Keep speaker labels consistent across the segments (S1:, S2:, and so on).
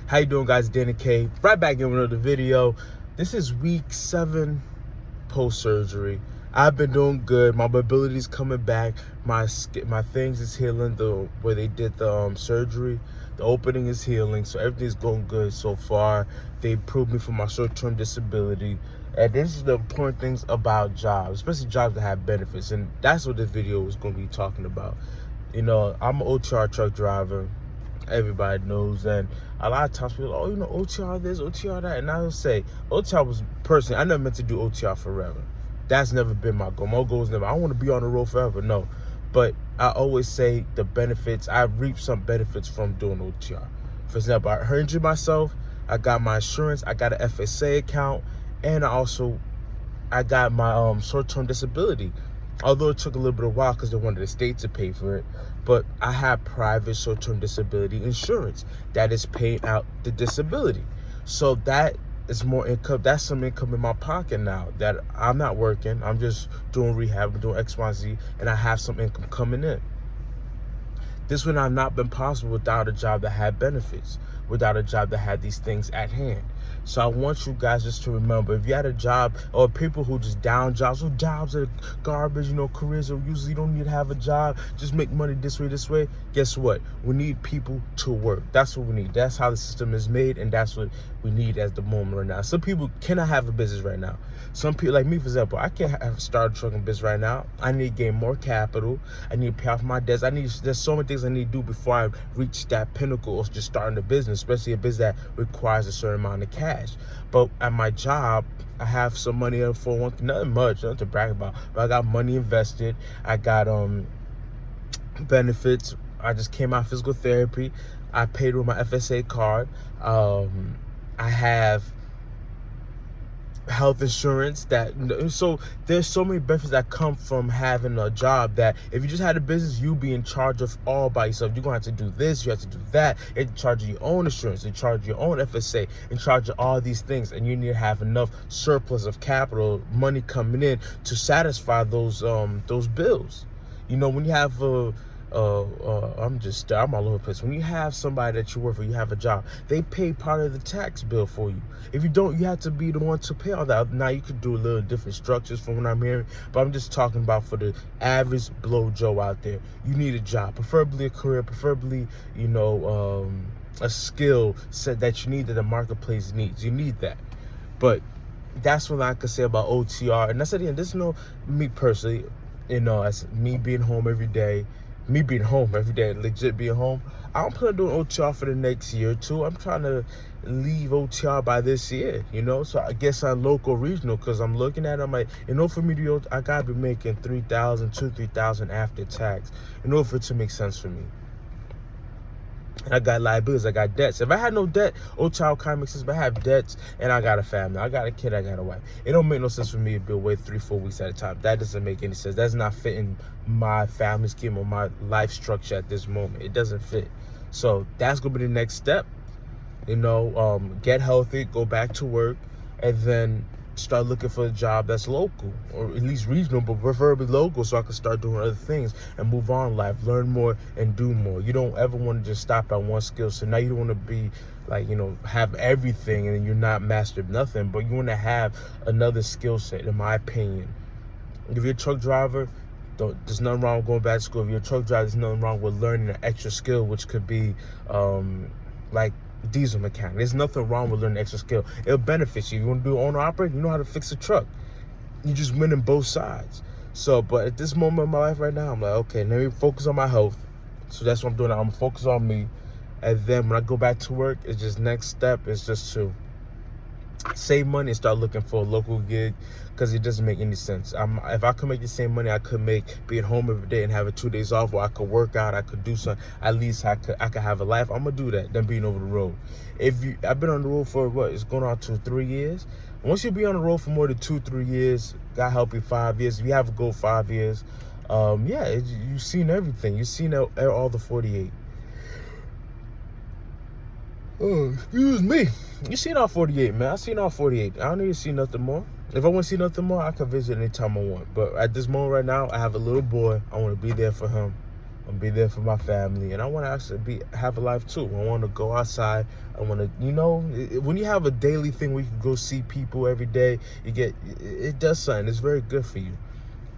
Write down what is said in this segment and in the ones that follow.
S1: How you doing, guys? Danny K. Right back in with another video. This is week 7 post-surgery. I've been doing good. My mobility's coming back. My things is healing. Where they did the surgery, the opening is healing. So everything's going good so far. They approved me for my short-term disability. And this is the important things about jobs, especially jobs that have benefits. And that's what this video is going to be talking about. You know, I'm an OTR truck driver. Everybody knows, and a lot of times people, oh, you know, OTR this, OTR that, and I will say, OTR was personally, I never meant to do OTR forever. That's never been my goal. My goal is never, I want to be on the road forever, no. But I always say the benefits, I reap some benefits from doing OTR. For example, I injured myself, I got my insurance, I got an FSA account, and I got my short-term disability. Although it took a little bit of a while because they wanted the state to pay for it, but I have private short-term disability insurance that is paying out the disability. So that is more income. That's some income in my pocket now that I'm not working. I'm just doing rehab, I'm doing X, Y, Z, and I have some income coming in. This would have not been possible without a job that had benefits, without a job that had these things at hand. So I want you guys just to remember, if you had a job, or people who just down jobs, or jobs are garbage, you know, careers are usually, you don't need to have a job, just make money this way. Guess what? We need people to work. That's what we need. That's how the system is made, and that's what we need at the moment right now. Some people cannot have a business right now. Some people, like me, for example, I can't start a trucking business right now. I need to gain more capital. I need to pay off my debts. There's so many things I need to do before I reach that pinnacle of just starting a business, especially a business that requires a certain amount of cash. But at my job, I have some money in for one, nothing much, nothing to brag about, but I got money invested. I got benefits. I just came out of physical therapy. I paid with my FSA card. I have health insurance. So there's so many benefits that come from having a job that if you just had a business, you'd be in charge of all by yourself. You're gonna have to do this, you have to do that, in charge of your own insurance, in charge of your own FSA, in charge of all these things, and you need to have enough surplus of capital, money coming in to satisfy those bills. You know, when you have I'm all over the place. When you have somebody that you work for, you have a job, they pay part of the tax bill for you. If you don't, you have to be the one to pay all that. Now you could do a little different structures from what I'm hearing, but I'm just talking about for the average blow Joe out there. You need a job, preferably a career, preferably, you know, a skill set that you need, that the marketplace needs. You need that. But that's what I could say about OTR. And that's at the end. This is no me personally, you know, as me being home every day. Legit being home. I don't plan on doing OTR for the next year or two. I'm trying to leave OTR by this year, you know? So I guess I'm local, regional, because I'm looking at it, I'm like, in order for me to do, I got to be making $3,000 after tax in order for it to make sense for me. And I got liabilities, I got debts. If I had no debt, OTR kind of makes sense, but I have debts, and I got a family. I got a kid, I got a wife. It don't make no sense for me to be away 3-4 weeks at a time. That doesn't make any sense. That's not fitting my family scheme or my life structure at this moment. It doesn't fit. So that's going to be the next step. You know, get healthy, go back to work, and then start looking for a job that's local, or at least regional, but preferably local, so I can start doing other things and move on in life, learn more and do more. You don't ever want to just stop at one skill. So now you don't want to be like, you know, have everything and you're not mastered nothing, but you want to have another skill set, in my opinion. If you're a truck driver, there's nothing wrong with going back to school. If you're a truck driver, there's nothing wrong with learning an extra skill, which could be like diesel mechanic. There's nothing wrong with learning extra skill. It'll benefit you. You want to do owner operator, you know how to fix a truck. You just win in both sides. So, but at this moment in my life right now, I'm like, okay, let me focus on my health. So that's what I'm doing. I'm gonna focus on me. And then when I go back to work, it's just next step is just to save money and start looking for a local gig, because it doesn't make any sense. If I could make the same money I could make being home every day and having 2 days off where I could work out, I could do something, at least I could have a life, I'm gonna do that than being over the road. I've been on the road for what, it's going on to 3 years. Once you be on the road for more than 2-3 years, God help you, 5 years, if you have a goal 5 years, you've seen everything. You've seen all the 48. Oh, excuse me. You seen all 48, man. I seen all 48. I don't need to see nothing more. If I want to see nothing more, I can visit anytime I want. But at this moment right now, I have a little boy. I want to be there for him. I'm gonna be there for my family, and I want to actually have a life too. I want to go outside. I want to, when you have a daily thing where you can go see people every day, it does something. It's very good for you.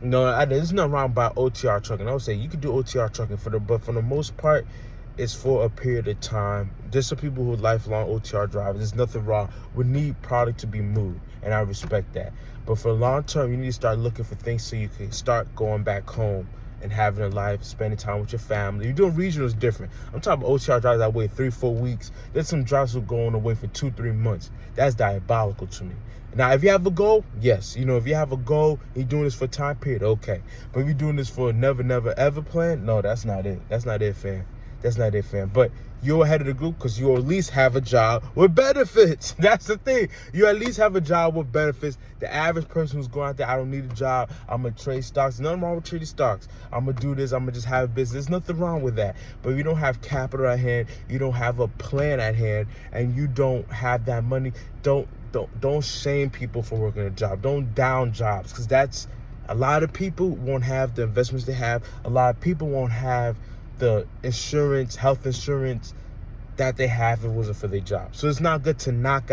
S1: There's nothing wrong about OTR trucking. I would say you can do OTR trucking but for the most part, it's for a period of time. There's some people who are lifelong OTR drivers. There's nothing wrong. We need product to be moved, and I respect that. But for long term, you need to start looking for things so you can start going back home and having a life, spending time with your family. You're doing regionals different. I'm talking about OTR drivers that wait 3-4 weeks. There's some drivers who are going away for 2-3 months. That's diabolical to me. Now, if you have a goal, yes. If you have a goal, you're doing this for a time period, okay. But if you're doing this for a never, never, ever plan, no, that's not it. That's not it, fam. That's not it, fam. But you're ahead of the group because you at least have a job with benefits. That's the thing. You at least have a job with benefits. The average person who's going out there, I don't need a job, I'm going to trade stocks. Nothing wrong with trading stocks. I'm going to do this. I'm going to just have a business. There's nothing wrong with that. But if you don't have capital at hand, you don't have a plan at hand, and you don't have that money, don't shame people for working a job. Don't down jobs, because that's a lot of people won't have the investments they have. A lot of people won't have the insurance, health insurance that they have if it wasn't for their job. So it's not good to knock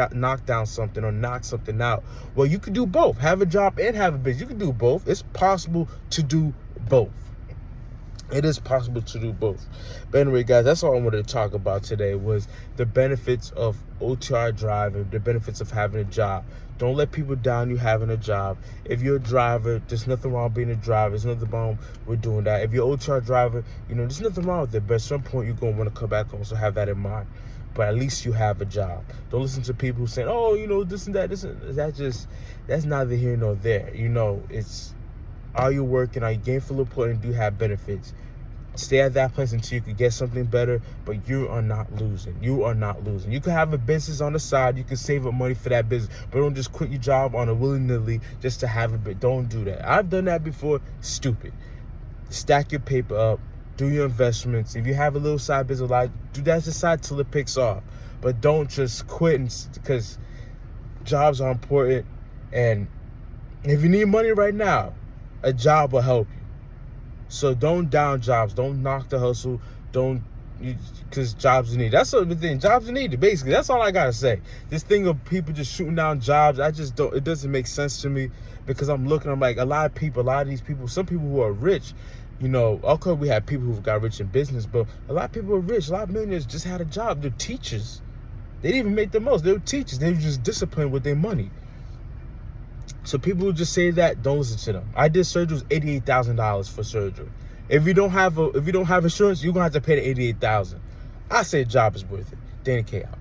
S1: down something or knock something out. Well, you can do both. Have a job and have a business. You can do both. It's possible to do both. It is possible to do both. But anyway, guys, that's all I wanted to talk about today was the benefits of OTR driving, the benefits of having a job. Don't let people down you having a job. If you're a driver, there's nothing wrong with being a driver. There's nothing wrong with doing that. If you're an OTR driver, there's nothing wrong with it. But at some point, you're going to want to come back home, so have that in mind. But at least you have a job. Don't listen to people who say, oh, this and that. That's neither here nor there. It's, are you working? Are you gainful employment? Do you have benefits? Stay at that place until you can get something better, but you are not losing. You are not losing. You can have a business on the side. You can save up money for that business, but don't just quit your job on a willy-nilly just to have a bit. Don't do that. I've done that before. Stupid. Stack your paper up. Do your investments. If you have a little side business, do that aside till it picks off. But don't just quit because jobs are important. And if you need money right now, a job will help you. So don't down jobs. Don't knock the hustle. Because jobs are needed. That's the thing. Jobs are needed, basically. That's all I got to say. This thing of people just shooting down jobs, it doesn't make sense to me, because I'm like, a lot of these people, some people who are rich, okay, we have people who got rich in business, but a lot of people are rich. A lot of millionaires just had a job. They're teachers. They didn't even make the most. They were teachers. They were just disciplined with their money. So people who just say that, don't listen to them. I did surgery, it was $88,000 for surgery. If you don't have insurance, you're gonna have to pay the $88,000. I say a job is worth it. Danny K out.